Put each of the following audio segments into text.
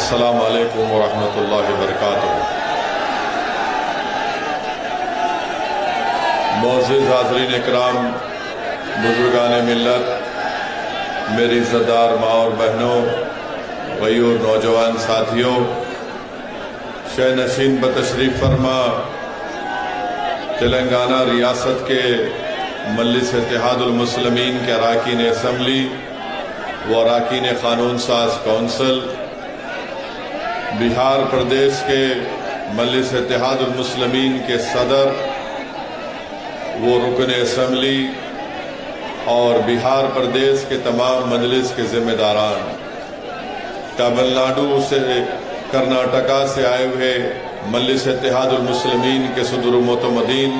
अस्सलामु अलैकुम वरहमतुल्लाहि वबरकातुहू। मोअज़्ज़िज़ हाज़रीन इकराम, बुज़ुर्गान मिल्लत, मेरी इज़्ज़तदार माँ और बहनों, गयूर नौजवान साथियों, शह नशीन बतशरीफ़ फरमा तेलंगाना रियासत के मजलिस इत्तेहादुल मुस्लिमीन के अरकान असम्बली व अरकान क़ानून साज कौंसिल, बिहार प्रदेश के मजलिस इत्तेहादुल मुस्लिमीन के सदर वो रुकन असम्बली और बिहार प्रदेश के तमाम मजलिस के ज़िम्मेदारान, तमिलनाडु से कर्नाटका से आए हुए मजलिस इत्तेहादुल मुस्लिमीन के सदर मोतमदीन,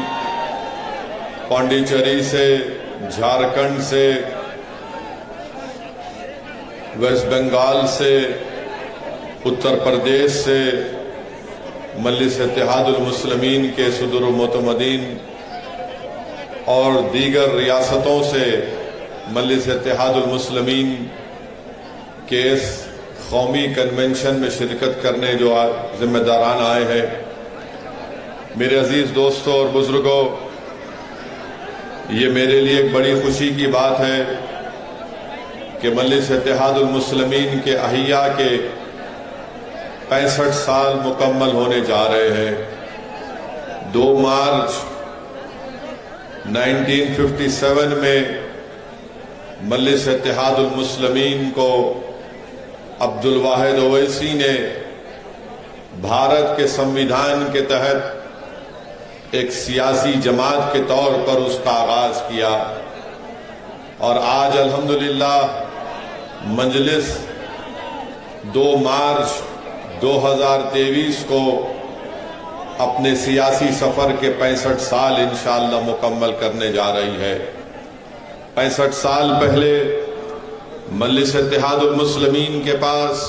पांडिचेरी से, झारखंड से, वेस्ट बंगाल से, उत्तर प्रदेश से मजलिस इत्तेहादुल मुस्लिमीन के सदर मोतमदीन और दीगर रियासतों से मजलिस इत्तेहादुल मुस्लिमीन के इस कौमी कन्वेंशन में शिरकत करने जो जिम्मेदारान आए हैं, मेरे अजीज दोस्तों और बुजुर्गों, ये मेरे लिए एक बड़ी खुशी की बात है कि मजलिस इत्तेहादुल मुस्लिमीन के अहिया के 65 साल मुकम्मल होने जा रहे हैं। 2 मार्च 1957 में मजलिस इत्तेहादुल मुस्लिमीन को अब्दुल वाहिद ओवैसी ने भारत के संविधान के तहत एक सियासी जमात के तौर पर उसका आगाज किया और आज अल्हम्दुलिल्लाह मजलिस 2 मार्च 2023 को अपने सियासी सफर के 65 साल इंशाअल्लाह मुकम्मल करने जा रही है। 65 साल पहले मजलिस इत्तेहादुल मुस्लिमीन के पास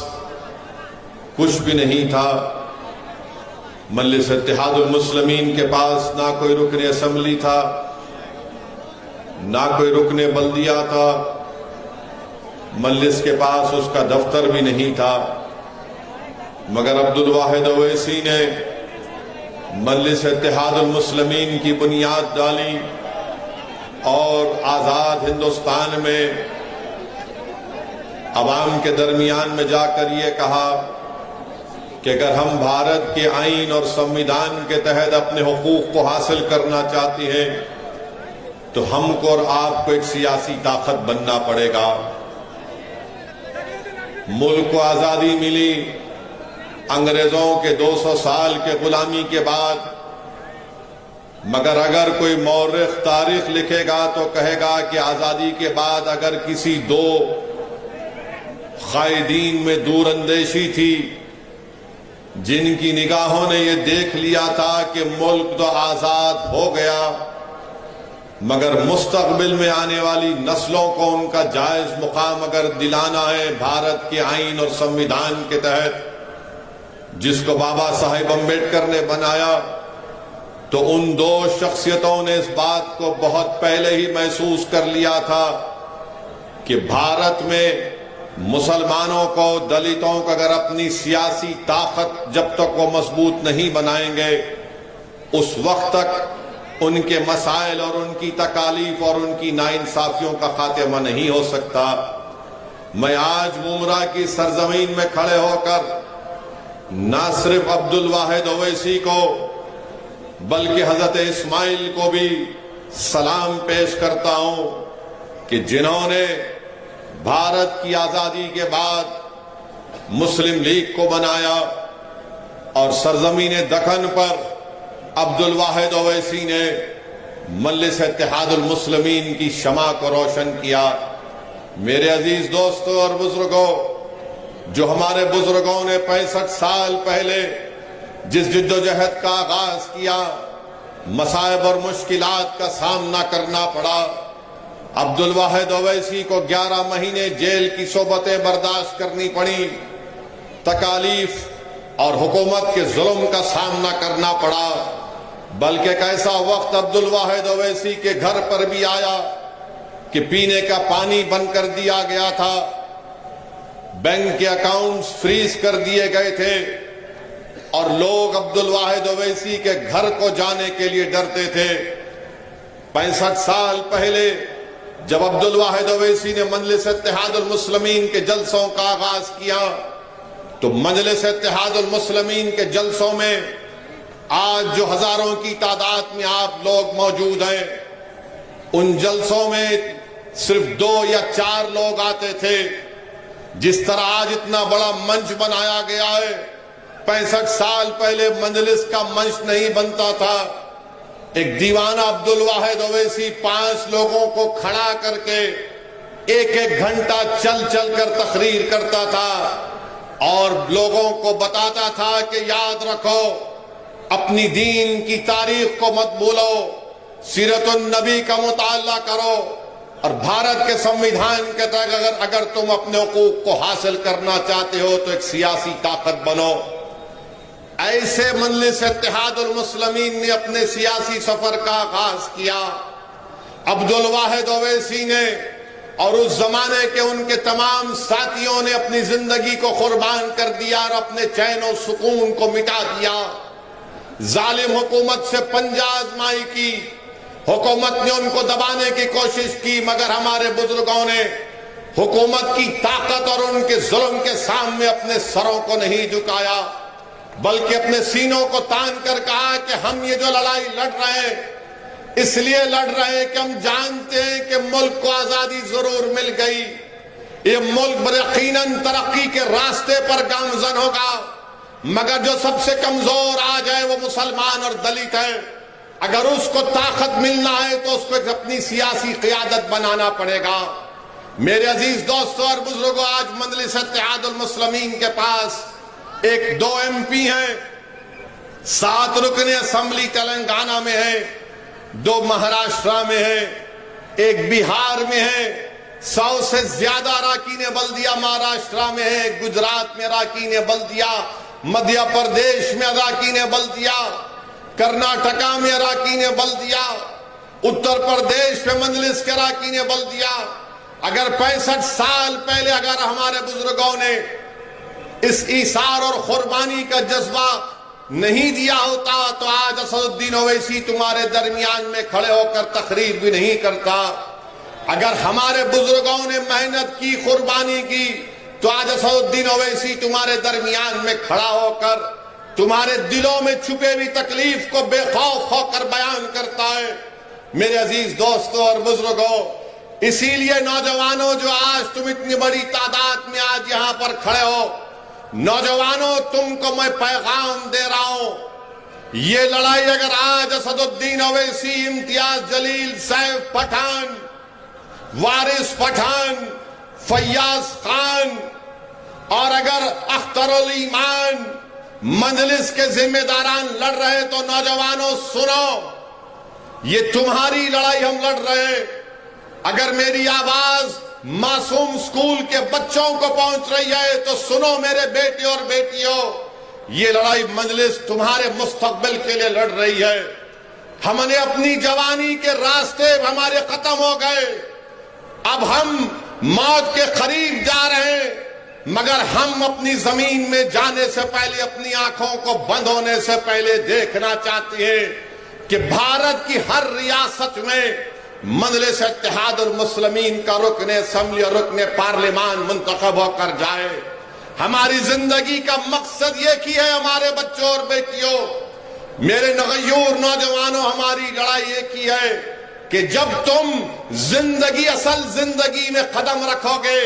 कुछ भी नहीं था। मजलिस इत्तेहादुल मुस्लिमीन के पास ना कोई रुकन असम्बली था, ना कोई रुकन बल्दिया था, मजलिस के पास उसका दफ्तर भी नहीं था। मगर अब्दुल वाहिद ओवैसी ने मजलिस इत्तेहादुल मुस्लिमीन की बुनियाद डाली और आज़ाद हिंदुस्तान में अवाम के दरमियान में जाकर ये कहा कि अगर हम भारत के आईन और संविधान के तहत अपने हुकूक को हासिल करना चाहते हैं तो हमको और आपको एक सियासी ताकत बनना पड़ेगा। मुल्क को आज़ादी मिली अंग्रेजों के 200 साल के गुलामी के बाद, मगर अगर कोई मौरख तारीख लिखेगा तो कहेगा कि आज़ादी के बाद अगर किसी 2 कायदीन में दूरअंदेशी थी जिनकी निगाहों ने यह देख लिया था कि मुल्क तो आज़ाद हो गया मगर मुस्तकबिल में आने वाली नस्लों को उनका जायज मुकाम अगर दिलाना है भारत के आईन और संविधान के तहत जिसको बाबा साहेब अम्बेडकर ने बनाया, तो उन 2 शख्सियतों ने इस बात को बहुत पहले ही महसूस कर लिया था कि भारत में मुसलमानों को, दलितों को अगर अपनी सियासी ताकत जब तक वो मजबूत नहीं बनाएंगे उस वक्त तक उनके मसाइल और उनकी तकालीफ और उनकी नाइंसाफियों का खात्मा नहीं हो सकता। मैं आज मुमरा की सरजमीन में खड़े होकर ना सिर्फ अब्दुल वाहिद ओवैसी को बल्कि हजरत इस्माइल को भी सलाम पेश करता हूं कि जिन्होंने भारत की आजादी के बाद मुस्लिम लीग को बनाया और सरजमीन दखन पर अब्दुल वाहिद ओवैसी ने मजलिस इत्तेहादुल मुस्लिमीन की शमा को रोशन किया। मेरे अजीज दोस्तों और बुजुर्गों, जो हमारे बुजुर्गों ने 65 साल पहले जिस जिद्दोजहद का आगाज किया, मसाइब और मुश्किलात का सामना करना पड़ा। अब्दुल वाहिद ओवैसी को 11 महीने जेल की सोबतें बर्दाश्त करनी पड़ी, तकालीफ और हुकूमत के जुल्म का सामना करना पड़ा। बल्कि एक ऐसा वक्त अब्दुल वाहिद ओवैसी के घर पर भी आया कि पीने का पानी बंद कर दिया गया था। बैंक के अकाउंट्स फ्रीज कर दिए गए थे और लोग अब्दुल वाहिद ओवैसी के घर को जाने के लिए डरते थे। 65 साल पहले जब अब्दुल वाहिद ओवैसी ने मजलिस इत्तेहादुल मुस्लिमीन के जलसों का आगाज किया तो मजलिस इत्तेहादुल मुस्लिमीन के जलसों में आज जो हजारों की तादाद में आप लोग मौजूद हैं, उन जलसों में सिर्फ 2 या 4 लोग आते थे। जिस तरह आज इतना बड़ा मंच बनाया गया है, 65 साल पहले मजलिस का मंच नहीं बनता था। एक दीवाना अब्दुल वाहिद ओवैसी 5 लोगों को खड़ा करके 1-1 घंटा चल चल कर तकरीर करता था और लोगों को बताता था कि याद रखो, अपनी दीन की तारीख को मत भूलो, सीरतुन नबी का मुताला करो और भारत के संविधान के तहत अगर तुम अपने हुकूक को हासिल करना चाहते हो तो एक सियासी ताकत बनो। ऐसे मजलिस इत्तेहादुल मुस्लिमीन ने अपने सियासी सफर का आगाज किया। अब्दुल वाहिद ओवैसी ने और उस जमाने के उनके तमाम साथियों ने अपनी जिंदगी को कुर्बान कर दिया और अपने चैन और सुकून को मिटा दिया। जालिम हुकूमत से पंजा आजमाई की, हुकूमत ने उनको दबाने की कोशिश की, मगर हमारे बुजुर्गों ने हुकूमत की ताकत और उनके जुल्म के सामने अपने सरों को नहीं झुकाया, बल्कि अपने सीनों को तान कर कहा कि हम ये जो लड़ाई लड़ रहे हैं इसलिए लड़ रहे हैं कि हम जानते हैं कि मुल्क को आजादी जरूर मिल गई, ये मुल्क यकीनन तरक्की के रास्ते पर गामजन होगा, मगर जो सबसे कमजोर आज है वो मुसलमान और दलित है। अगर उसको ताकत मिलना है तो उसको अपनी सियासी क़ियादत बनाना पड़ेगा। मेरे अजीज दोस्तों और बुजुर्गों, आज मजलिस इत्तेहादुल मुस्लिमीन के पास 2 MP हैं, 7 रुकने असेंबली तेलंगाना में है, 2 महाराष्ट्र में है, 1 बिहार में है, 100 से ज्यादा अराकीन बल्दिया महाराष्ट्र में है, गुजरात में अराकीन बल्दिया, मध्य प्रदेश में अराकीन बल्दिया, कर्नाटका में अराकीन बल्दिया, उत्तर प्रदेश में मजलिस के अराकीन बल्दिया। अगर 65 साल पहले अगर हमारे बुजुर्गों ने इस ईसार और कुर्बानी का जज्बा नहीं दिया होता तो आज असदुद्दीन ओवैसी तुम्हारे दरमियान में खड़े होकर तकरीर भी नहीं करता। अगर हमारे बुजुर्गों ने मेहनत की, कुर्बानी की, तो आज असदुद्दीन ओवैसी तुम्हारे दरमियान में खड़ा होकर तुम्हारे दिलों में छुपे हुई तकलीफ को बेखौफ होकर बयान करता है। मेरे अजीज दोस्तों और बुजुर्गों, इसीलिए नौजवानों, जो आज तुम इतनी बड़ी तादाद में आज यहां पर खड़े हो, नौजवानों तुमको मैं पैगाम दे रहा हूं, ये लड़ाई अगर आज असदुद्दीन ओवैसी, इम्तियाज जलील, सैफ पठान, वारिस पठान, फैयाज खान और अगर अख्तरुल ईमान मजलिस के जिम्मेदारान लड़ रहे तो नौजवानों सुनो, ये तुम्हारी लड़ाई हम लड़ रहे। अगर मेरी आवाज मासूम स्कूल के बच्चों को पहुंच रही है तो सुनो मेरे बेटे और बेटियों, ये लड़ाई मजलिस तुम्हारे मुस्तकबिल के लिए लड़ रही है। हमने अपनी जवानी के रास्ते हमारे खत्म हो गए, अब हम मौत के करीब जा रहे हैं, मगर हम अपनी जमीन में जाने से पहले, अपनी आंखों को बंद होने से पहले देखना चाहते हैं कि भारत की हर रियासत में मजलिस इत्तेहादुल मुस्लिमीन का रुकने असेंबली और रुकने पार्लियामान मुंतखब होकर जाए। हमारी जिंदगी का मकसद एक ही है हमारे बच्चों और बेटियों, मेरे नगयूर नौजवानों, हमारी लड़ाई एक ही है कि जब तुम जिंदगी, असल जिंदगी में कदम रखोगे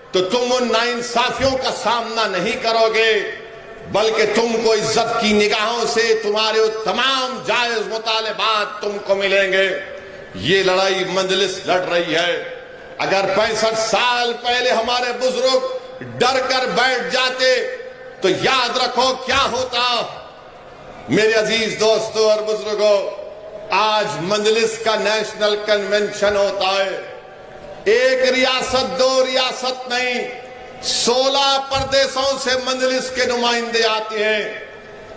तो तुम उन नाइंसाफियों का सामना नहीं करोगे, बल्कि तुमको इज्जत की निगाहों से तुम्हारे तमाम जायज मुतालिबात तुमको मिलेंगे। ये लड़ाई मजलिस लड़ रही है। अगर 65 साल पहले हमारे बुजुर्ग डर कर बैठ जाते तो याद रखो क्या होता। मेरे अजीज दोस्तों और बुजुर्गों, आज मजलिस का नेशनल कन्वेंशन होता है। 1 रियासत, 2 रियासत नहीं, 16 प्रदेशों से मजलिस के नुमाइंदे आते हैं।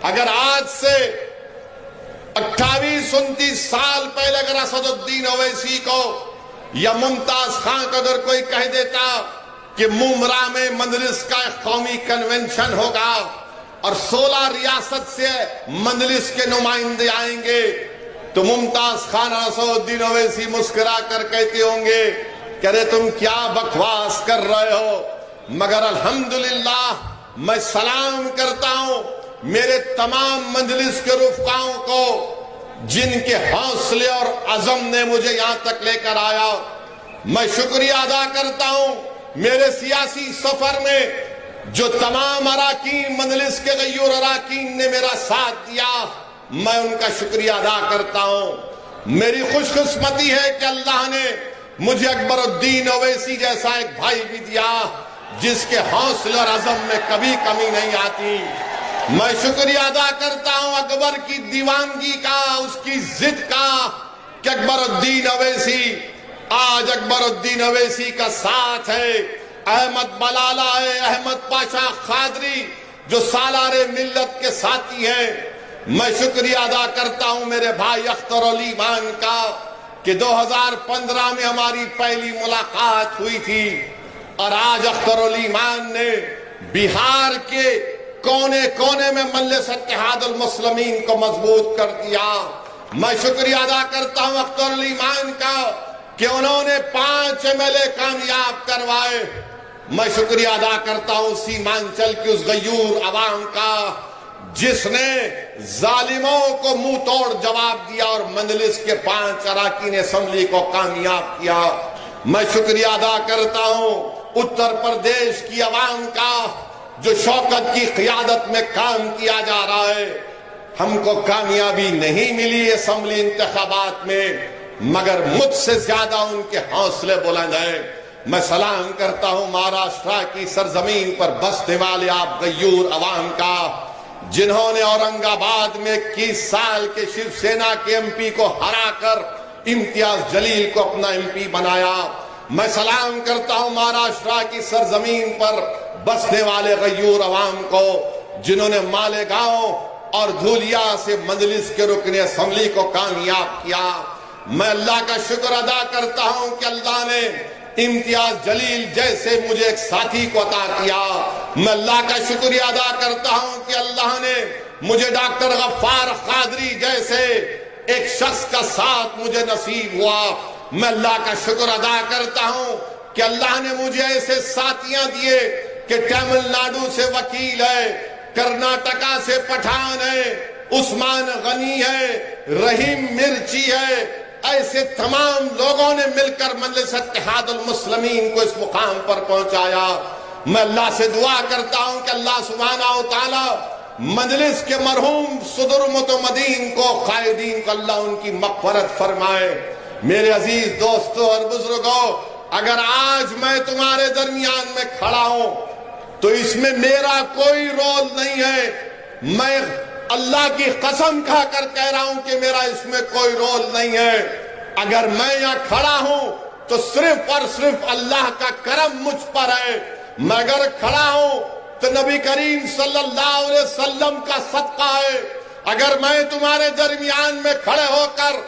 अगर आज से 28-29 साल पहले अगर असदुद्दीन ओवैसी को या मुमताज खान को अगर कोई कह देता कि मुमरा में मजलिस का एक कौमी कन्वेंशन होगा और 16 रियासत से मजलिस के नुमाइंदे आएंगे, तो मुमताज खान असदुद्दीन ओवैसी मुस्कुरा कर कहते होंगे कि अरे तुम क्या बकवास कर रहे हो। मगर अल्हम्दुलिल्लाह मैं सलाम करता हूं मेरे तमाम मजलिस के रुफकाओं को, जिनके हौसले और अज़म ने मुझे यहां तक लेकर आया। मैं शुक्रिया अदा करता हूं मेरे सियासी सफर में जो तमाम अराकीन मजलिस के गयूर अराकीन ने मेरा साथ दिया, मैं उनका शुक्रिया अदा करता हूं। मेरी खुशकिस्मती है कि अल्लाह ने मुझे अकबरुद्दीन ओवैसी जैसा एक भाई भी दिया जिसके हौसले और अज़म में कभी कमी नहीं आती। मैं शुक्रिया अदा करता हूं अकबर की दीवानगी का, उसकी जिद का कि अकबरुद्दीन ओवैसी, आज अकबरुद्दीन ओवैसी का साथ है, अहमद बलाला है, अहमद पाशा खादरी जो सालारे मिल्लत के साथी हैं। मैं शुक्रिया अदा करता हूं मेरे भाई अख्तर अली मान का कि 2015 में हमारी पहली मुलाकात हुई थी और आज अख्तर अली मान ने बिहार के कोने कोने में मजलिस इत्तेहादुल मुस्लिमीन को मजबूत कर दिया। मैं शुक्रिया अदा करता हूं अख्तर अली मान का कि उन्होंने 5 MLA कामयाब करवाए। मैं शुक्रिया अदा करता हूं सीमांचल की उस गयूर अवाम का जिसने जालिमों को मुंह तोड़ जवाब दिया और मजलिस के 5 अराकीन असेंबली को कामयाब किया। मैं शुक्रिया अदा करता हूं उत्तर प्रदेश की अवाम का जो शौकत की क़ियादत में काम किया जा रहा है। हमको कामयाबी नहीं मिली असेंबली इंतखाबात में, मगर मुझसे ज्यादा उनके हौसले बुलंद हैं। मैं सलाम करता हूं महाराष्ट्र की सरजमीन पर बसने वाले आप गयूर अवाम का, जिन्होंने औरंगाबाद में 21 साल के शिवसेना के MP को हराकर इम्तियाज जलील को अपना MP बनाया। मैं सलाम करता हूं महाराष्ट्र की सरजमीन पर बसने वाले गयूर अवाम को, जिन्होंने मालेगांव और धूलिया से मजलिस के रुकने असेंबली को कामयाब किया। मैं अल्लाह का शुक्र अदा करता हूं कि अल्लाह ने इम्तियाज जलील जैसे मुझे एक साथी को अता किया। मैं अल्लाह का शुक्रिया अदा करता हूं कि अल्लाह ने मुझे डॉक्टर गफ्फार कादरी जैसे एक शख्स का साथ मुझे नसीब हुआ। मैं अल्लाह का शुक्र अदा करता हूं कि अल्लाह ने मुझे ऐसे साथियां दिए कि तमिलनाडु से वकील है, कर्नाटका से पठान है, उस्मान गनी है, रहीम मिर्ची है। ऐसे तमाम लोगों ने मिलकर मजलिस इत्तेहादुल मुस्लिमीन को इस मुकाम पर पहुंचाया। मैं अल्लाह से दुआ करता हूं कि अल्लाह सुब्हानहू व तआला मजलिस के मरहूम सुदुर मुतमदीन को, कायदीन को अल्लाह उनकी मग़फ़िरत फरमाए। मेरे अजीज दोस्तों और बुजुर्गों, अगर आज मैं तुम्हारे दरमियान में खड़ा हूं तो इसमें मेरा कोई रोल नहीं है। मैं अल्लाह की कसम खाकर कह रहा हूं कि मेरा इसमें कोई रोल नहीं है। अगर मैं यहां खड़ा हूं तो सिर्फ और सिर्फ अल्लाह का करम मुझ पर है। मैं अगर खड़ा हूं तो नबी करीम सल्लल्लाहु अलैहि वसल्लम का सदका है। अगर मैं तुम्हारे दरमियान में खड़े होकर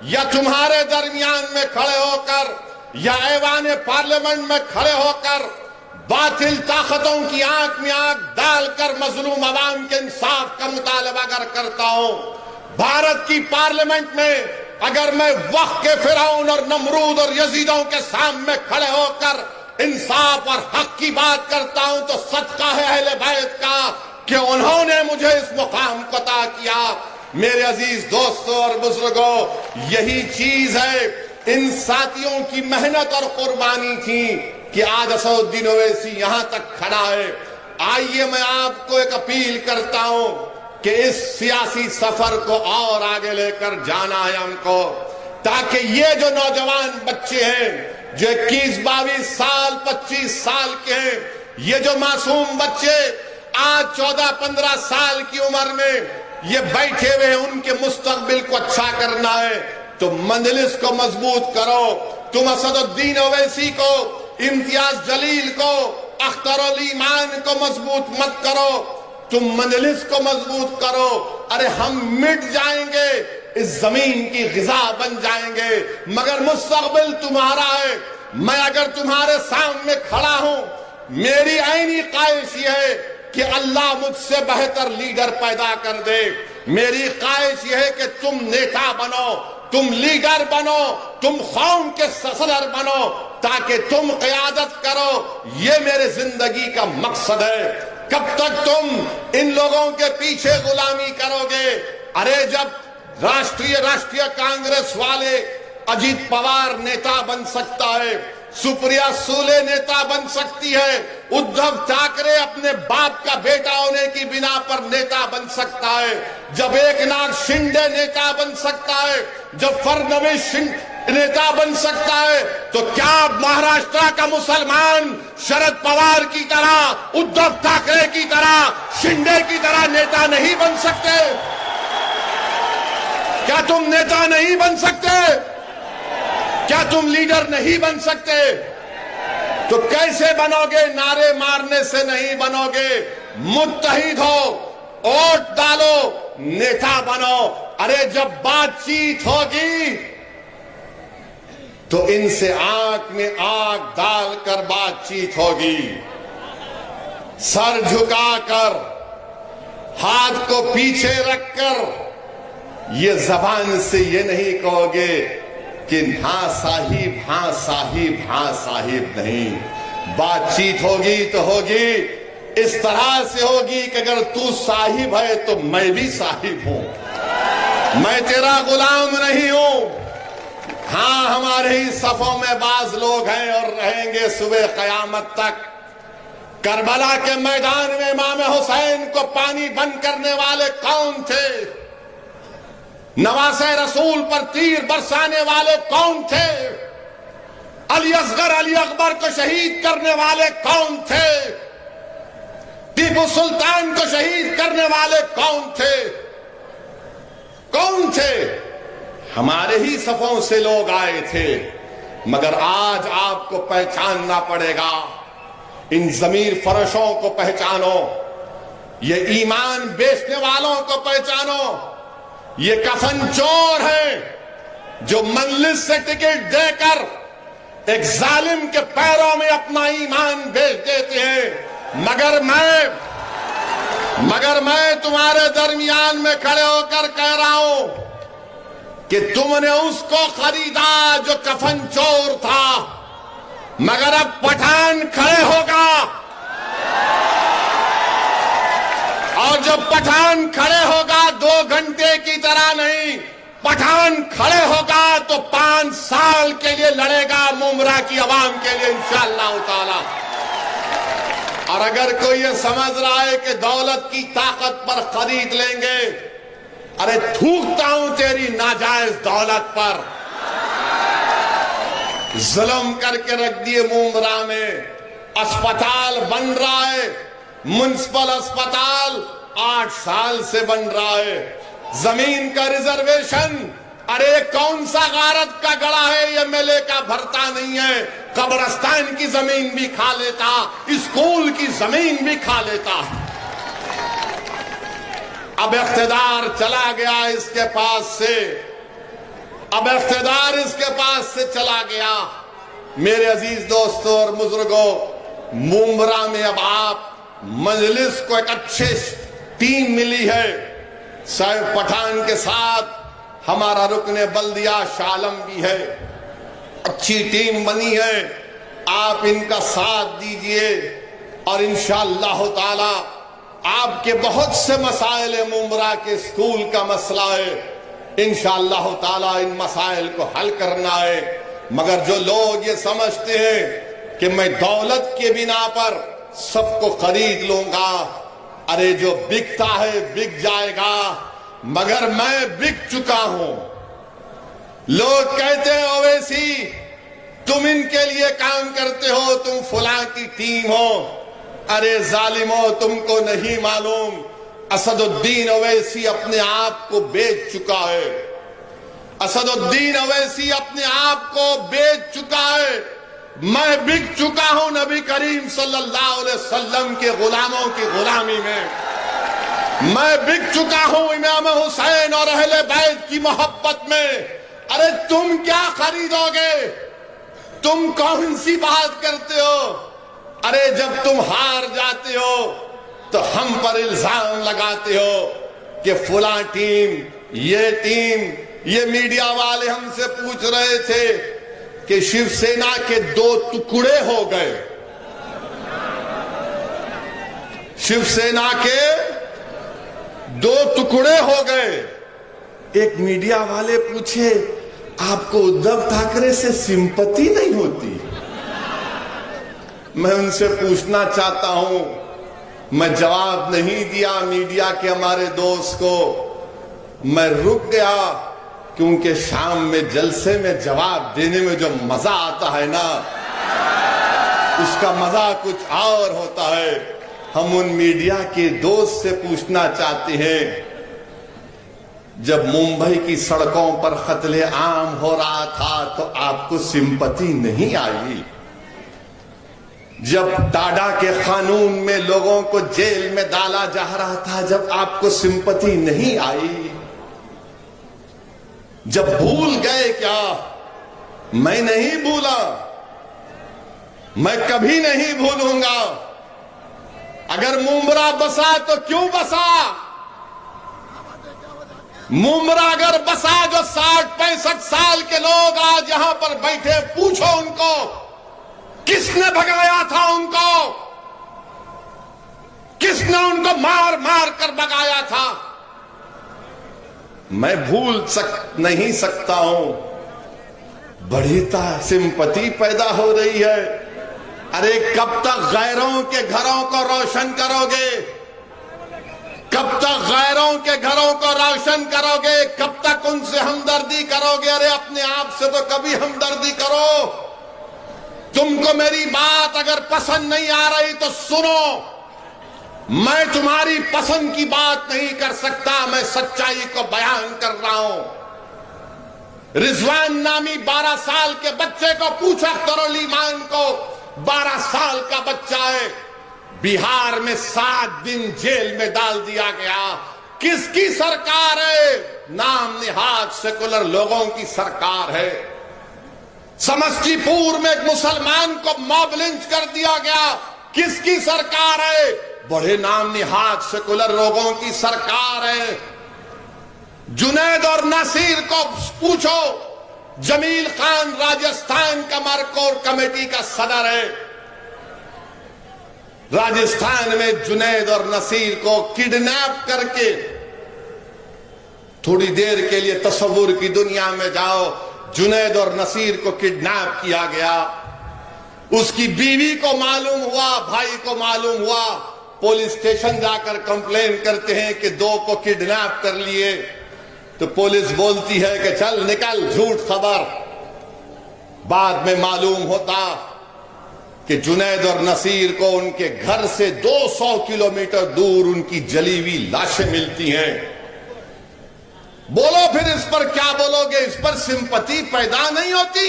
या तुम्हारे दरमियान में खड़े होकर या ऐवान पार्लियामेंट में खड़े होकर बातिल ताकतों की आंख में आंख डालकर मजलूम अवाम के इंसाफ का मुतालबा अगर करता हूं, भारत की पार्लियामेंट में अगर मैं वक्त के फिरौन और नमरूद और यजीदों के सामने खड़े होकर इंसाफ और हक की बात करता हूं, तो सदका है अहले बैत का कि उन्होंने मुझे इस मुकाम को अता किया। मेरे अजीज दोस्तों और बुजुर्गों, यही चीज है, इन साथियों की मेहनत और कुर्बानी थी कि आज असदुद्दीन ओवैसी यहां तक खड़ा है। आइए मैं आपको एक अपील करता हूं कि इस सियासी सफर को और आगे लेकर जाना है हमको, ताकि ये जो नौजवान बच्चे हैं जो 21-22 साल 25 साल के हैं, ये जो मासूम बच्चे आज 14-15 साल की उम्र में ये बैठे हुए हैं, उनके मुस्तकबिल को अच्छा करना है तो मजलिस को मजबूत करो। तुम असदुद्दीन ओवैसी को, इम्तियाज जलील को, अख्तर अली मान को मजबूत मत करो, तुम मजलिस को मजबूत करो। अरे हम मिट जाएंगे, इस जमीन की ग़िज़ा बन जाएंगे, मगर मुस्तकबिल तुम्हारा है। मैं अगर तुम्हारे सामने खड़ा हूं, मेरी ऐनी ख्वाहिश यह है कि अल्लाह मुझसे बेहतर लीडर पैदा कर दे। मेरी ख्वाहिश यह है कि तुम नेता बनो, तुम लीडर बनो, तुम कौम के सदर बनो, ताकि तुम क़यादत करो। ये मेरे जिंदगी का मकसद है। कब तक तुम इन लोगों के पीछे गुलामी करोगे? अरे जब राष्ट्रीय कांग्रेस वाले अजीत पवार नेता बन सकता है, सुप्रिया सूले नेता बन सकती है, उद्धव ठाकरे अपने बाप का बेटा होने की बिना पर नेता बन सकता है, जब एकनाथ शिंदे नेता बन सकता है, जब फडणवीस नेता बन सकता है, तो क्या महाराष्ट्र का मुसलमान शरद पवार की तरह, उद्धव ठाकरे की तरह, शिंदे की तरह नेता नहीं बन सकते? क्या तुम नेता नहीं बन सकते? क्या तुम लीडर नहीं बन सकते? तो कैसे बनोगे? नारे मारने से नहीं बनोगे। मुत्तहिद हो, वोट डालो, नेता बनो। अरे जब बातचीत होगी तो इनसे आंख में आंख डालकर बातचीत होगी, सर झुकाकर, हाथ को पीछे रखकर। ये जबान से ये नहीं कहोगे कि हाँ साहिब, हाँ साहिब, हाँ साहिब नहीं। बातचीत होगी तो होगी इस तरह से होगी कि अगर तू साहिब है तो मैं भी साहिब हूं, मैं तेरा गुलाम नहीं हूं। हाँ, हमारे ही सफों में बाज लोग हैं और रहेंगे सुबह कयामत तक। करबला के मैदान में इमाम हुसैन को पानी बंद करने वाले कौन थे? नवासे रसूल पर तीर बरसाने वाले कौन थे? अली असगर, अली अकबर को शहीद करने वाले कौन थे? टीपू सुल्तान को शहीद करने वाले कौन थे? कौन थे? हमारे ही सफों से लोग आए थे। मगर आज आपको पहचानना पड़ेगा। इन जमीर फरोशों को पहचानो, ये ईमान बेचने वालों को पहचानो। ये कफन चोर है जो मजलिस से टिकट देकर एक जालिम के पैरों में अपना ईमान बेच देते हैं। मगर मैं तुम्हारे दरमियान में खड़े होकर कह रहा हूं कि तुमने उसको खरीदा जो कफन चोर था, मगर अब पठान खड़े होगा, और जब पठान खड़े होगा 2 घंटे की तरह नहीं, पठान खड़े होगा तो 5 साल के लिए लड़ेगा मुमरा की आवाम के लिए इंशाअल्लाह ताला। और अगर कोई ये समझ रहा है कि दौलत की ताकत पर खरीद लेंगे, अरे थूकता हूं तेरी नाजायज दौलत पर। जुल्म करके रख दिए मुमरा में। अस्पताल बन रहा है, म्युनिसिपल अस्पताल 8 साल से बन रहा है। जमीन का रिजर्वेशन, अरे कौन सा गारत का गड़ा है, ये मेले का भरता नहीं है। कब्रिस्तान की जमीन भी खा लेता, स्कूल की जमीन भी खा लेता। अब इख्तिदार चला गया इसके पास से, अब इख्तिदार इसके पास से चला गया। मेरे अजीज दोस्तों और बुजुर्गों, मुमरा में अब आप मजलिस को एक अच्छे टीम मिली है। साहिब पठान के साथ हमारा रुकने बल्दिया शालम भी है, अच्छी टीम बनी है। आप इनका साथ दीजिए और इंशाअल्लाह ताला आपके बहुत से मसाइल है। मुमरा के स्कूल का मसला है, इंशाअल्लाह ताला इन मसाइल को हल करना है। मगर जो लोग ये समझते हैं कि मैं दौलत के बिना पर सबको खरीद लूंगा, अरे जो बिकता है बिक जाएगा, मगर मैं बिक चुका हूं। लोग कहते हैं ओवैसी तुम इनके लिए काम करते हो, तुम फुला की टीम हो। अरे जालिमो, तुमको नहीं मालूम असदुद्दीन ओवैसी अपने आप को बेच चुका है। असदुद्दीन ओवैसी अपने आप को बेच चुका है। मैं बिक चुका हूं नबी करीम सल्लल्लाहु अलैहि वसल्लम के गुलामों की गुलामी में। मैं बिक चुका हूं इमाम हुसैन और अहले बैत की मोहब्बत में। अरे तुम क्या खरीदोगे? तुम कौन सी बात करते हो? अरे जब तुम हार जाते हो तो हम पर इल्जाम लगाते हो कि फुला टीम, ये मीडिया वाले हमसे पूछ रहे थे कि शिवसेना के 2 टुकड़े हो गए। शिवसेना के 2 टुकड़े हो गए। एक मीडिया वाले पूछे, आपको उद्धव ठाकरे से सिंपैथी नहीं होती? मैं उनसे पूछना चाहता हूं, मैं जवाब नहीं दिया मीडिया के हमारे दोस्त को, मैं रुक गया, क्योंकि शाम में जलसे में जवाब देने में जो मजा आता है ना, उसका मजा कुछ और होता है। हम उन मीडिया के दोस्त से पूछना चाहते हैं, जब मुंबई की सड़कों पर कत्ले आम हो रहा था तो आपको सिंपैथी नहीं आई? जब टाडा के कानून में लोगों को जेल में डाला जा रहा था, जब आपको सिंपैथी नहीं आई? जब भूल गए क्या? मैं नहीं भूला, मैं कभी नहीं भूलूंगा। अगर मुमरा बसा तो क्यों बसा? मुमरा अगर बसा, जो 60-65 साल के लोग आज यहां पर बैठे, पूछो उनको किसने भगाया था उनको? किसने उनको मार मार कर भगाया था? मैं भूल नहीं सकता हूं। बड़ी सिंपैथी पैदा हो रही है। अरे कब तक गैरों के घरों को रोशन करोगे? कब तक गैरों के घरों को रोशन करोगे? कब तक उनसे हमदर्दी करोगे? अरे अपने आप से तो कभी हमदर्दी करो। तुमको मेरी बात अगर पसंद नहीं आ रही तो सुनो, मैं तुम्हारी पसंद की बात नहीं कर सकता, मैं सच्चाई को बयान कर रहा हूं। रिजवान नामी 12 साल के बच्चे को पूछा करो, लीमान को, 12 साल का बच्चा है, बिहार में 7 दिन जेल में डाल दिया गया। किसकी सरकार है? नाम निहाद सेकुलर लोगों की सरकार है। समस्तीपुर में एक मुसलमान को मॉब लिंच कर दिया गया। किसकी सरकार है? बड़े नाम निहाद सेकुलर लोगों की सरकार है। जुनैद और नसीर को पूछो, जमील खान राजस्थान का मरकोर कमेटी का सदर है। राजस्थान में जुनैद और नसीर को किडनैप करके, थोड़ी देर के लिए तस्वुर की दुनिया में जाओ, जुनैद और नसीर को किडनैप किया गया। उसकी बीवी को मालूम हुआ, भाई को मालूम हुआ, पुलिस स्टेशन जाकर कंप्लेन करते हैं कि 2 को किडनैप कर लिए। तो पुलिस बोलती है कि चल निकल, झूठ खबर। बाद में मालूम होता कि जुनैद और नसीर को उनके घर से 200 किलोमीटर दूर उनकी जली हुई लाशें मिलती हैं। बोलो फिर इस पर क्या बोलोगे? इस पर सिंपैथी पैदा नहीं होती?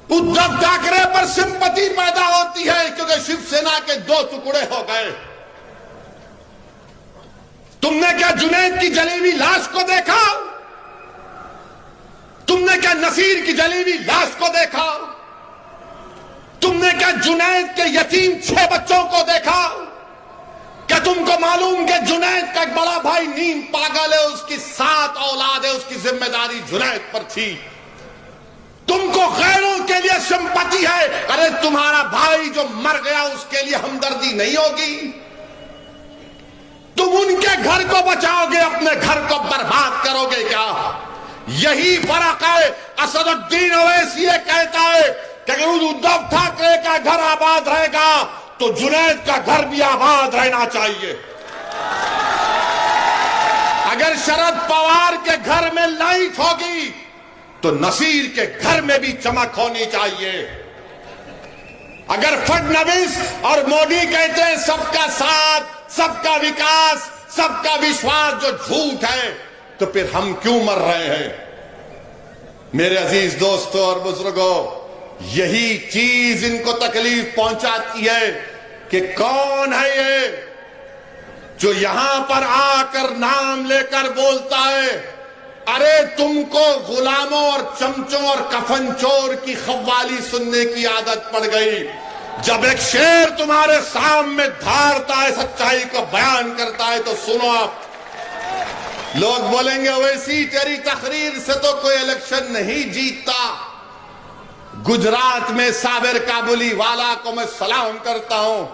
उद्धव ठाकरे पर सिंपैथी पैदा होती है क्योंकि शिवसेना के 2 टुकड़े हो गए। तुमने क्या जुनैद की जली हुई लाश को देखा? तुमने क्या नसीर की जली हुई लाश को देखा? तुमने क्या जुनैद के यतीम 6 बच्चों को देखा? क्या तुमको मालूम कि जुनैद का एक बड़ा भाई नीम पागल है, उसकी 7 औलाद है, उसकी जिम्मेदारी जुनैद पर थी। तुमको गैरों के लिए सिंपैथी है, अरे तुम्हारा भाई जो मर गया उसके लिए हमदर्दी नहीं होगी? तुम उनके घर को बचाओगे, अपने घर को बर्बाद करोगे क्या? यही फर्क है। असदुद्दीन ओवैसी ये कहता है कि अगर उद्धव ठाकरे का घर आबाद रहेगा तो जुनैद का घर भी आबाद रहना चाहिए। अगर शरद पवार के घर में लाइट होगी तो नसीर के घर में भी चमक होनी चाहिए। अगर फडणवीस और मोदी कहते हैं सबका साथ, सबका विकास, सबका विश्वास जो झूठ है, तो फिर हम क्यों मर रहे हैं? मेरे अजीज दोस्तों और बुजुर्गों, यही चीज इनको तकलीफ पहुंचाती है कि कौन है ये जो यहां पर आकर नाम लेकर बोलता है अरे तुमको गुलामों और चमचों और कफन चोर की खव्वाली सुनने की आदत पड़ गई। जब एक शेर तुम्हारे सामने धारता है, सच्चाई को बयान करता है, तो सुनो आप। लोग बोलेंगे वैसी तेरी तकरीर से तो कोई इलेक्शन नहीं जीतता। गुजरात में साबिर काबुली वाला को मैं सलाम करता हूं।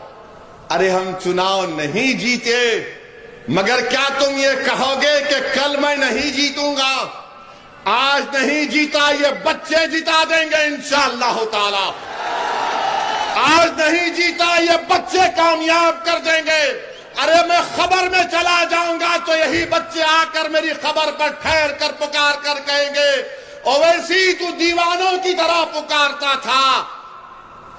अरे हम चुनाव नहीं जीते, मगर क्या तुम ये कहोगे कि कल मैं नहीं जीतूंगा? आज नहीं जीता, ये बच्चे जिता देंगे इंशाअल्लाह ताला। आज नहीं जीता, ये बच्चे कामयाब कर देंगे। अरे मैं खबर में चला जाऊंगा तो यही बच्चे आकर मेरी खबर पर ठहर कर पुकार कर कहेंगे, ओवैसी तू दीवानों की तरह पुकारता था।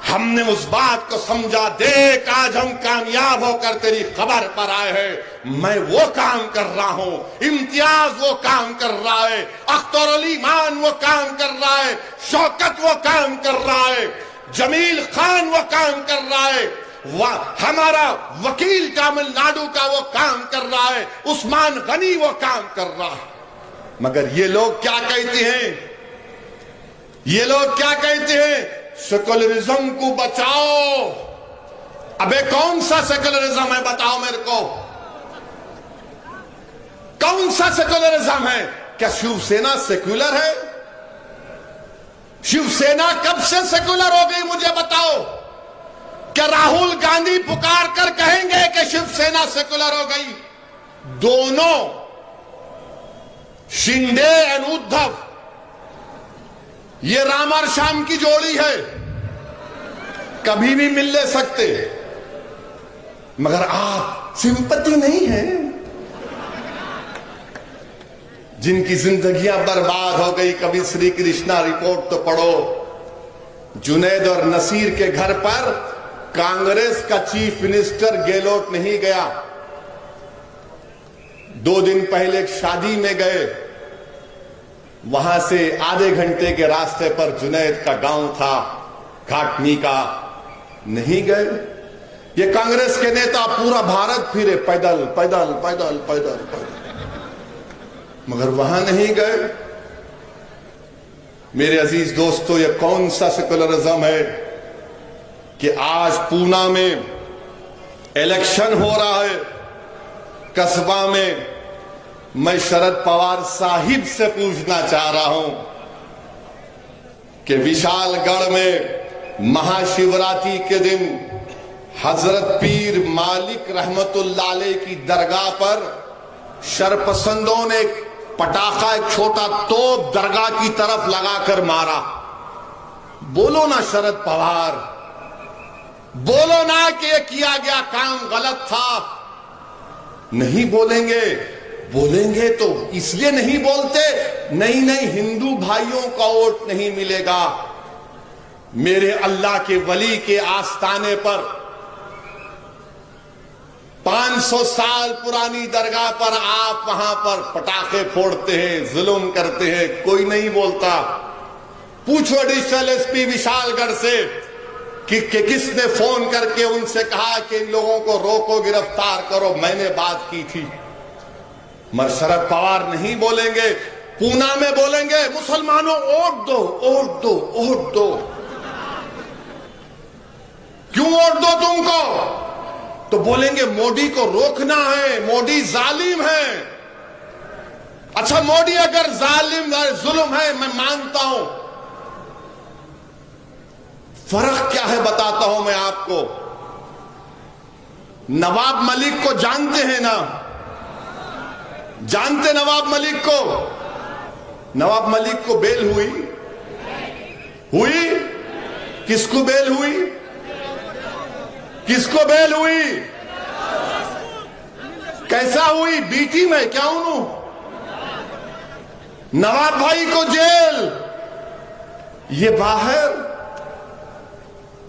हमने उस बात को समझा, देख आज हम कामयाब होकर तेरी खबर पर आए हैं। मैं वो काम कर रहा हूं, इम्तियाज वो काम कर रहा है, अख्तर अली मान वो काम कर रहा है, शौकत वो काम कर रहा है, जमील खान वो काम कर रहा है, हमारा वकील तमिलनाडु का वो काम कर रहा है, उस्मान गनी वो काम कर रहा है। मगर ये लोग क्या कहते हैं? ये लोग क्या कहते हैं? सेकुलरिज्म को बचाओ। अबे कौन सा सेकुलरिज्म है बताओ मेरे को, कौन सा सेकुलरिज्म है? क्या शिवसेना सेक्युलर है? शिवसेना कब से सेकुलर हो गई मुझे बताओ? क्या राहुल गांधी पुकार कर कहेंगे कि शिवसेना सेकुलर हो गई? दोनों शिंदे एंड उद्धव, ये राम और श्याम की जोड़ी है, कभी भी मिल ले सकते। मगर आप सिंपैथी नहीं है। जिनकी जिंदगियां बर्बाद हो गई, कभी श्री कृष्णा रिपोर्ट तो पढ़ो। जुनैद और नसीर के घर पर कांग्रेस का चीफ मिनिस्टर गेहलोत नहीं गया। 2 दिन पहले एक शादी में गए, वहां से आधे घंटे के रास्ते पर जुनैद का गांव था, घाटनी का, नहीं गए। ये कांग्रेस के नेता पूरा भारत फिरे, पैदल पैदल पैदल पैदल पैदल, मगर वहां नहीं गए। मेरे अजीज दोस्तों, ये कौन सा सेकुलरिज्म है कि आज पूना में इलेक्शन हो रहा है, कस्बा में। मैं शरद पवार साहिब से पूछना चाह रहा हूं कि विशालगढ़ में महाशिवरात्रि के दिन हजरत पीर मालिक रहमतुल्लाह अलैह की दरगाह पर शरपसंदों ने पटाखा, एक छोटा तोप दरगाह की तरफ लगाकर मारा। बोलो ना शरद पवार, बोलो ना कि यह किया गया काम गलत था। नहीं बोलेंगे, बोलेंगे तो इसलिए नहीं बोलते, नहीं नहीं हिंदू भाइयों का वोट नहीं मिलेगा। मेरे अल्लाह के वली के आस्थाने पर 500 साल पुरानी दरगाह पर आप वहां पर पटाखे फोड़ते हैं, जुल्म करते हैं, कोई नहीं बोलता। पूछो एडिशनल एसपी विशालगढ़ से कि किसने फोन करके उनसे कहा कि इन लोगों को रोको, गिरफ्तार करो। मैंने बात की थी। मगर शरद पवार नहीं बोलेंगे। पूना में बोलेंगे मुसलमानों वोट दो, वोट दो, वोट दो। क्यों वोट दो तुमको? तो बोलेंगे मोदी को रोकना है, मोदी जालिम है। अच्छा, मोदी अगर जालिम है, जुल्म है, मैं मानता हूं। फर्क क्या है बताता हूं मैं आपको। नवाब मलिक को जानते हैं ना? जानते नवाब मलिक को? नवाब मलिक को बेल हुई? हुई? किसको बेल हुई? किसको बेल हुई? कैसा हुई? बीटी में क्या हूं? नवाब भाई को जेल, ये बाहर।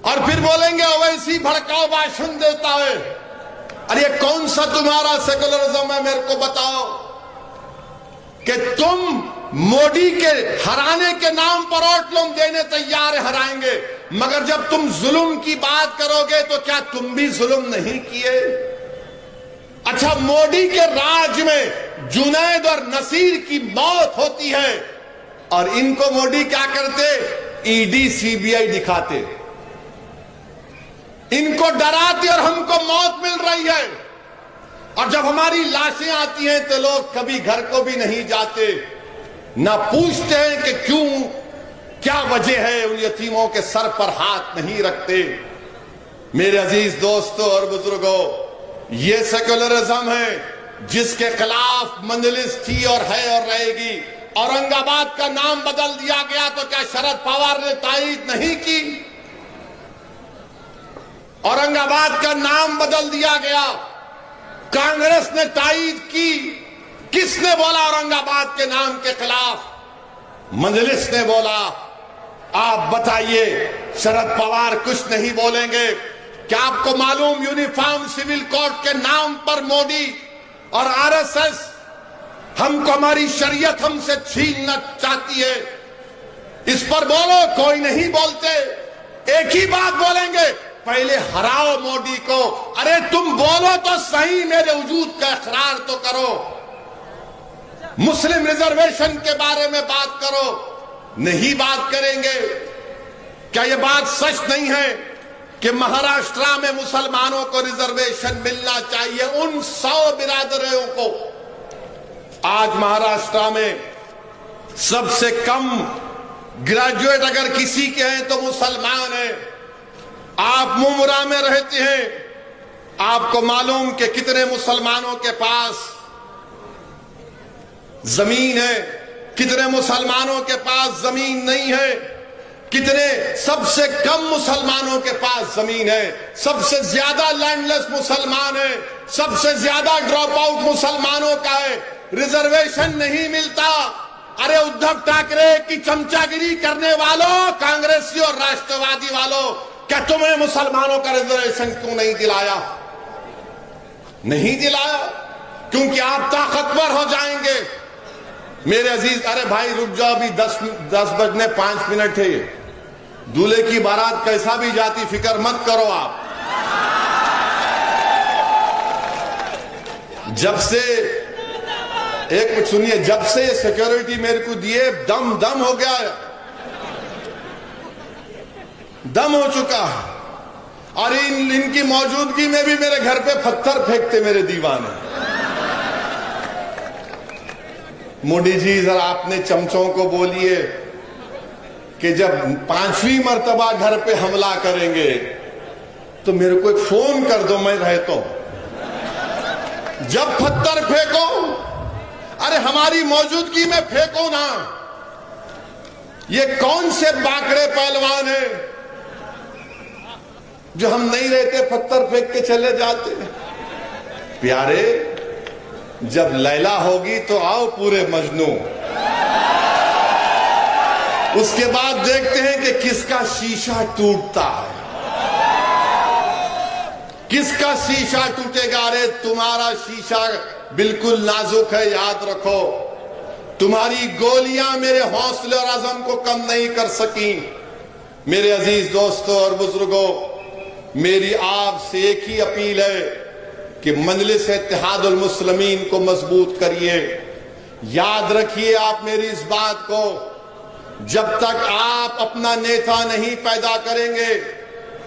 और फिर बोलेंगे ओवैसी भड़काऊ भाषण देता है। अरे कौन सा तुम्हारा सेकुलरिज्म है मेरे को बताओ कि तुम मोदी के हराने के नाम पर वोट लोग देने तैयार हराएंगे, मगर जब तुम जुल्म की बात करोगे तो क्या तुम भी जुल्म नहीं किए? अच्छा, मोदी के राज में जुनैद और नसीर की मौत होती है और इनको मोदी क्या करते, ईडी सीबीआई दिखाते, इनको डराते और हमको मौत मिल रही है। और जब हमारी लाशें आती हैं तो लोग कभी घर को भी नहीं जाते, ना पूछते हैं कि क्यों, क्या वजह है, उन यतीमों के सर पर हाथ नहीं रखते। मेरे अजीज दोस्तों और बुजुर्गों, ये सेक्युलरिज्म है जिसके खिलाफ मंजलिस थी और है और रहेगी। औरंगाबाद का नाम बदल दिया गया तो क्या शरद पवार ने तायीद नहीं की? औरंगाबाद का नाम बदल दिया गया, कांग्रेस ने तायीद की। किसने बोला औरंगाबाद के नाम के खिलाफ? मंजलिस ने बोला। आप बताइए, शरद पवार कुछ नहीं बोलेंगे? क्या आपको मालूम यूनिफॉर्म सिविल कोड के नाम पर मोदी और आरएसएस हमको, हमारी शरीयत हमसे छीनना चाहती है? इस पर बोलो, कोई नहीं बोलते। एक ही बात बोलेंगे, पहले हराओ मोदी को। अरे तुम बोलो तो सही, मेरे वजूद का इकरार तो करो। मुस्लिम रिजर्वेशन के बारे में बात करो, नहीं बात करेंगे। क्या यह बात सच नहीं है कि महाराष्ट्र में मुसलमानों को रिजर्वेशन मिलना चाहिए, उन 100 बिरादरियों को? आज महाराष्ट्र में सबसे कम ग्रेजुएट अगर किसी के हैं तो मुसलमान हैं। आप मुंबरा में रहते हैं, आपको मालूम कि कितने मुसलमानों के पास जमीन है, कितने मुसलमानों के पास जमीन नहीं है, कितने, सबसे कम मुसलमानों के पास जमीन है, सबसे ज्यादा लैंडलेस मुसलमान है, सबसे ज्यादा ड्रॉप आउट मुसलमानों का है। रिजर्वेशन नहीं मिलता। अरे उद्धव ठाकरे की चमचागिरी करने वालों, कांग्रेसी और राष्ट्रवादी वालों, क्या तुमने मुसलमानों का रिजर्वेशन क्यों नहीं दिलाया? नहीं दिलाया क्योंकि आप ताकतवर हो जाएंगे। मेरे अजीज, अरे भाई रुक जाओ, अभी 10 बजने 5 मिनट है। दूल्हे की बारात कैसा भी जाती, फिक्र मत करो आप। जब से, एक मिनट सुनिए, जब से ये सिक्योरिटी मेरे को दिए, दम हो गया, दम हो चुका। और इनकी मौजूदगी में भी मेरे घर पे पत्थर फेंकते मेरे दीवाने। मोदी जी, जरा अपने चमचों को बोलिए कि जब 5वीं मर्तबा घर पे हमला करेंगे तो मेरे को एक फोन कर दो, मैं रहता हूं। जब पत्थर फेंको, अरे हमारी मौजूदगी में फेंको ना। ये कौन से बाकड़े पहलवान हैं जो हम नहीं रहते पत्थर फेंक के चले जाते? प्यारे, जब लैला होगी तो आओ पूरे मजनू। उसके बाद देखते हैं कि किसका शीशा टूटता है, किसका शीशा टूटेगा। अरे तुम्हारा शीशा बिल्कुल नाजुक है, याद रखो। तुम्हारी गोलियां मेरे हौसले और आज़म को कम नहीं कर सकी। मेरे अजीज दोस्तों और बुजुर्गों, मेरी आपसे एक ही अपील है कि मजलिस इत्तेहादुल मुस्लिमीन को मजबूत करिए। याद रखिए आप मेरी इस बात को, जब तक आप अपना नेता नहीं पैदा करेंगे,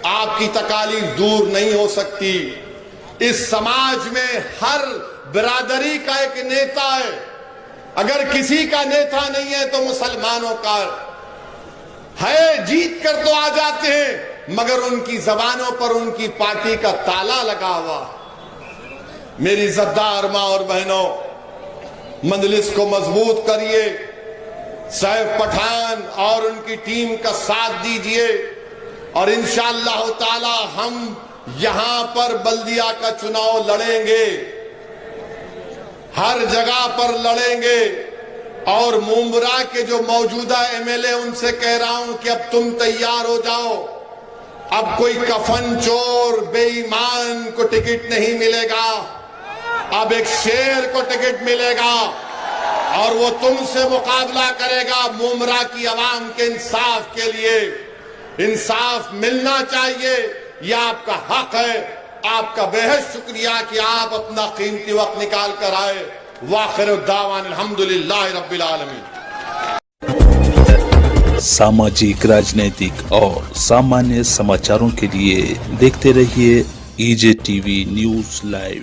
आपकी तकालीफ दूर नहीं हो सकती। इस समाज में हर बिरादरी का एक नेता है। अगर किसी का नेता नहीं है तो मुसलमानों का है। जीत कर तो आ जाते हैं, मगर उनकी जबानों पर उनकी पार्टी का ताला लगा हुआ। मेरी इज्जतदार मां और बहनों, मजलिस को मजबूत करिए। सैफ पठान और उनकी टीम का साथ दीजिए और इंशाअल्लाह ताला हम यहां पर बल्दिया का चुनाव लड़ेंगे, हर जगह पर लड़ेंगे। और मुंबरा के जो मौजूदा एमएलए, उनसे कह रहा हूं कि अब तुम तैयार हो जाओ। अब कोई कफन चोर बेईमान को टिकट नहीं मिलेगा, अब एक शेर को टिकट मिलेगा और वो तुमसे मुकाबला करेगा मुंबरा की आवाम के इंसाफ के लिए। इंसाफ मिलना चाहिए, यह आपका हक है। आपका बेहद शुक्रिया कि आप अपना कीमती वक्त निकाल कर आए। वाखिर दावान अल्हम्दुलिल्लाह रब्बिल आलमीन। सामाजिक, राजनीतिक और सामान्य समाचारों के लिए देखते रहिए EJ टीवी न्यूज लाइव।